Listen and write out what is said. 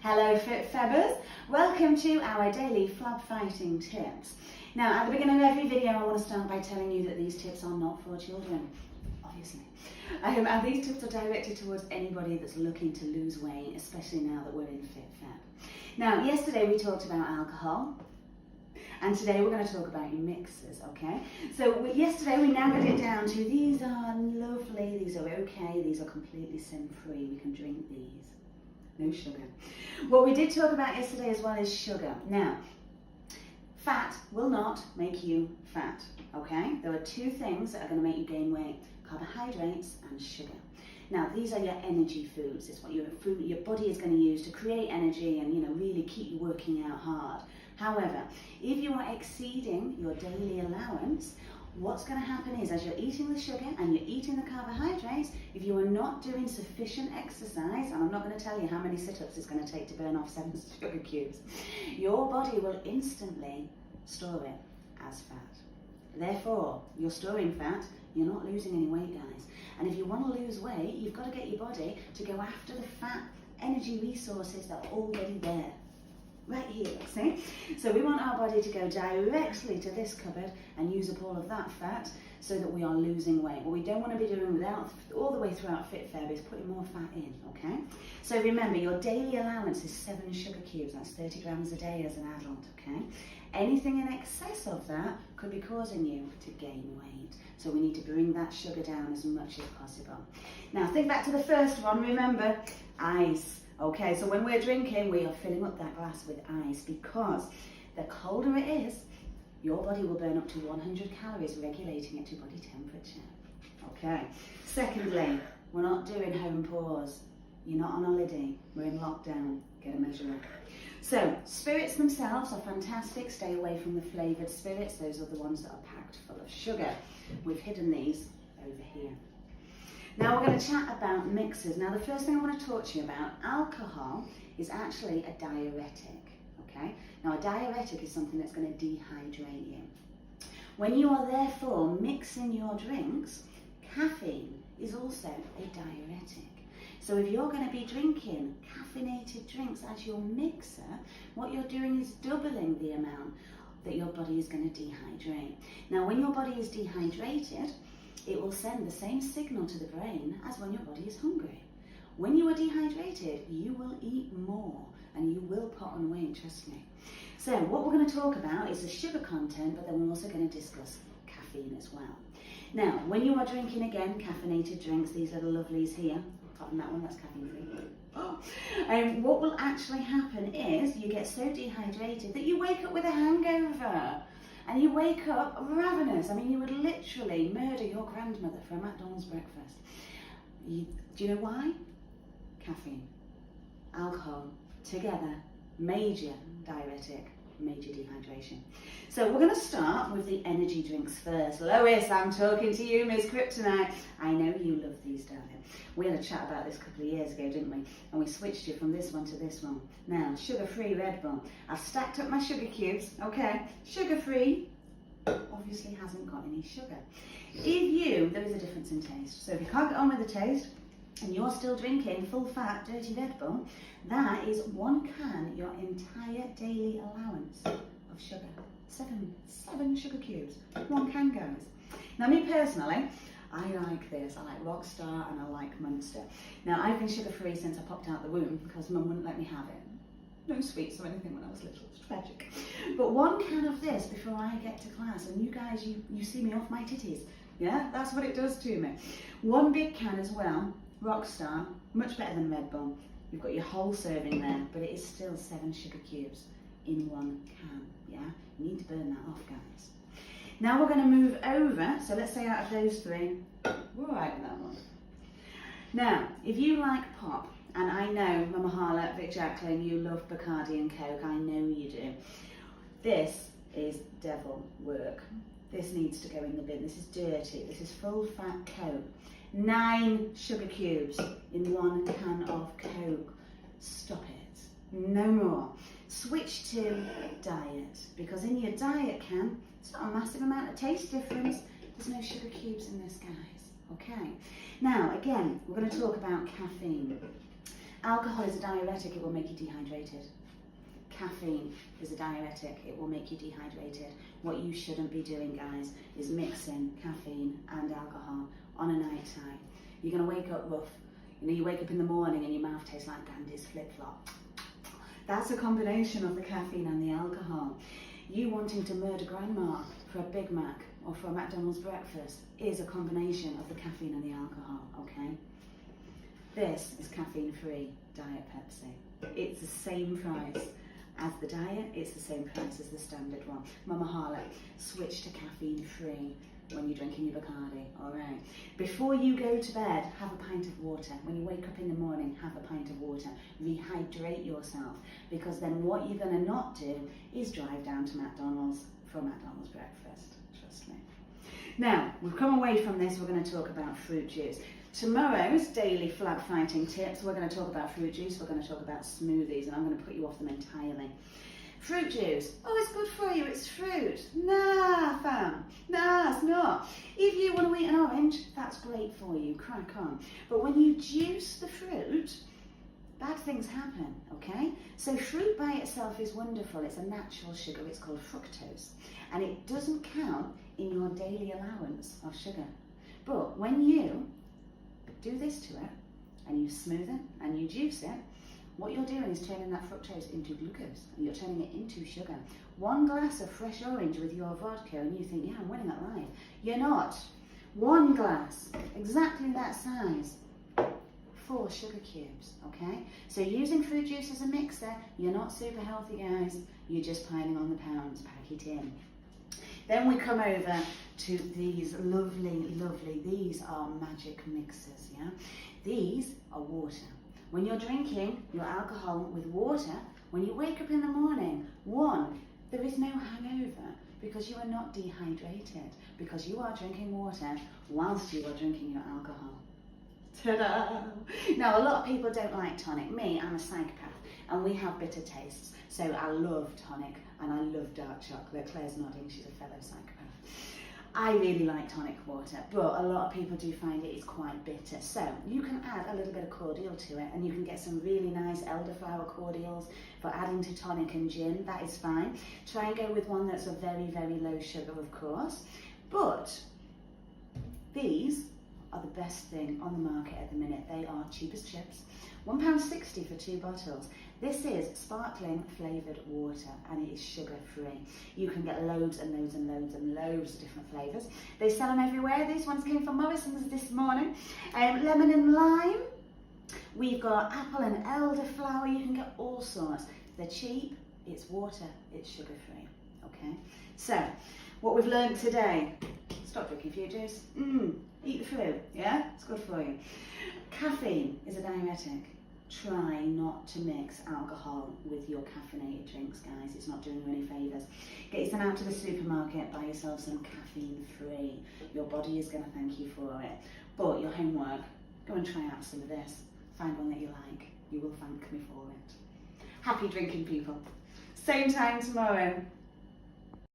Hello Fit Febbers, welcome to our daily flab fighting tips. Now at the beginning of every video I want to start by telling you that these tips are not for children, obviously. And these tips are directed towards anybody that's looking to lose weight, especially now that we're in Fit Feb. Now yesterday we talked about alcohol, and today we're going to talk about your mixers, okay? So yesterday we narrowed it down to these are lovely, these are okay, these are completely sin-free, we can drink these. No sugar. What we did talk about yesterday as well is sugar. Now, fat will not make you fat, okay? There are two things that are going to make you gain weight: carbohydrates and sugar. Now, these are your energy foods. It's what your body is going to use to create energy and really keep you working out hard. However, if you are exceeding your daily allowance, what's going to happen is, as you're eating the sugar and you're eating the carbohydrates, if you are not doing sufficient exercise, and I'm not going to tell you how many sit-ups it's going to take to burn off 7 sugar cubes, your body will instantly store it as fat. Therefore, you're storing fat, you're not losing any weight, guys. And if you want to lose weight, you've got to get your body to go after the fat energy resources that are already there. Right here, see? So we want our body to go directly to this cupboard and use up all of that fat so that we are losing weight. What we don't want to be doing without all the way throughout Fit Feb is putting more fat in, okay? So remember, your daily allowance is 7 sugar cubes. That's 30 grams a day as an adult, okay? Anything in excess of that could be causing you to gain weight. So we need to bring that sugar down as much as possible. Now think back to the first one, remember, ice. Okay, so when we're drinking, we are filling up that glass with ice, because the colder it is, your body will burn up to 100 calories, regulating it to body temperature. Okay, secondly, we're not doing home pours. You're not on holiday, we're in lockdown, get a measure up. So, spirits themselves are fantastic. Stay away from the flavoured spirits. Those are the ones that are packed full of sugar. We've hidden these over here. Now we're going to chat about mixers. Now the first thing I want to talk to you about, alcohol is actually a diuretic, okay? Now a diuretic is something that's going to dehydrate you. When you are therefore mixing your drinks, caffeine is also a diuretic. So if you're going to be drinking caffeinated drinks as your mixer, what you're doing is doubling the amount that your body is going to dehydrate. Now when your body is dehydrated, it will send the same signal to the brain as when your body is hungry. When you are dehydrated, you will eat more and you will put on weight, trust me. So what we're going to talk about is the sugar content, but then we're also going to discuss caffeine as well. Now, when you are drinking, again, caffeinated drinks, these little lovelies here, apart from that one, that's caffeine free. Oh. What will actually happen is you get so dehydrated that you wake up with a hangover. And you wake up ravenous. I mean, you would literally murder your grandmother for a McDonald's breakfast. Do you know why? Caffeine, alcohol, together, major diuretic, major dehydration. So we're going to start with the energy drinks first. Lois, I'm talking to you, Miss Kryptonite. I know you love these, don't you? We had a chat about this a couple of years ago, didn't we? And we switched you from this one to this one. Now, sugar-free Red Bull. I've stacked up my sugar cubes, okay? Sugar-free obviously hasn't got any sugar. There is a difference in taste. So if you can't get on with the taste, and you're still drinking full-fat, dirty Red Bull, that is 1 can, your entire daily allowance of sugar. 7 sugar cubes. 1 can, guys. Now, me personally, I like this. I like Rockstar and I like Munster. Now, I've been sugar-free since I popped out the womb because Mum wouldn't let me have it. No sweets or anything when I was little. It's tragic. But 1 can of this before I get to class, and you guys, you see me off my titties. Yeah, that's what it does to me. 1 big can as well. Rockstar, much better than Red Bull. You've got your whole serving there, but it is still 7 sugar cubes in 1 can, yeah? You need to burn that off, guys. Now we're going to move over, so let's say out of those 3, we're all right with that one. Now, if you like pop, and I know, Mama Harlot, Vic Jacqueline, you love Bacardi and Coke, I know you do. This is devil work. This needs to go in the bin. This is dirty. This is full fat Coke. 9 sugar cubes in 1 can of Coke. Stop it. No more. Switch to diet, because in your diet can, it's not a massive amount of taste difference. There's no sugar cubes in this, guys. Okay. Now, again, we're going to talk about caffeine. Alcohol is a diuretic, it will make you dehydrated. Caffeine is a diuretic, it will make you dehydrated. What you shouldn't be doing, guys, is mixing caffeine and alcohol on a night time. You're going to wake up rough. You know, you wake up in the morning and your mouth tastes like Gandhi's flip-flop. That's a combination of the caffeine and the alcohol. You wanting to murder grandma for a Big Mac or for a McDonald's breakfast is a combination of the caffeine and the alcohol, okay? This is caffeine-free Diet Pepsi. It's the same price as the diet, it's the same price as the standard one. Mama Harley, switch to caffeine-free when you're drinking your Bacardi, all right? Before you go to bed, have a pint of water. When you wake up in the morning, have a pint of water. Rehydrate yourself, because then what you're gonna not do is drive down to McDonald's for a McDonald's breakfast, trust me. Now, we've come away from this, we're gonna talk about fruit juice. Tomorrow's daily Flab fighting tips, we're going to talk about fruit juice, we're going to talk about smoothies, and I'm going to put you off them entirely. Fruit juice, oh, it's good for you, it's fruit. Nah, fam, nah, it's not. If you want to eat an orange, that's great for you, crack on. But when you juice the fruit, bad things happen, okay? So fruit by itself is wonderful, it's a natural sugar, it's called fructose, and it doesn't count in your daily allowance of sugar. But when you do this to it, and you smooth it, and you juice it, what you're doing is turning that fructose into glucose, and you're turning it into sugar. 1 glass of fresh orange with your vodka, and you think, yeah, I'm winning at life. You're not. 1 glass, exactly that size, 4 sugar cubes, okay? So using fruit juice as a mixer, you're not super healthy, guys. You're just piling on the pounds, pack it in. Then we come over to these lovely, these are magic mixers, yeah? These are water. When you're drinking your alcohol with water, when you wake up in the morning, 1, there is no hangover because you are not dehydrated, because you are drinking water whilst you are drinking your alcohol. Ta-da! Now, a lot of people don't like tonic. Me, I'm a psychopath, and we have bitter tastes. So I love tonic, and I love dark chocolate. Claire's nodding, she's a fellow psychopath. I really like tonic water, but a lot of people do find it is quite bitter. So you can add a little bit of cordial to it, and you can get some really nice elderflower cordials for adding to tonic and gin. That is fine. Try and go with one that's a very, very low sugar, of course. But these are the best thing on the market at the minute. They are cheap as chips. £1.60 for 2 bottles. This is sparkling flavoured water, and it is sugar free. You can get loads and loads and loads and loads of different flavours. They sell them everywhere. These ones came from Morrison's this morning. Lemon and lime. We've got apple and elderflower. You can get all sorts. They're cheap, it's water, it's sugar free. Okay? So, what we've learned today, stop drinking fruit juice. Eat the fruit, yeah? It's good for you. Caffeine is a diuretic. Try not to mix alcohol with your caffeinated drinks, guys. It's not doing you any favours. Get yourself out to the supermarket, buy yourself some caffeine free. Your body is going to thank you for it. But your homework, go and try out some of this. Find one that you like. You will thank me for it. Happy drinking, people. Same time tomorrow.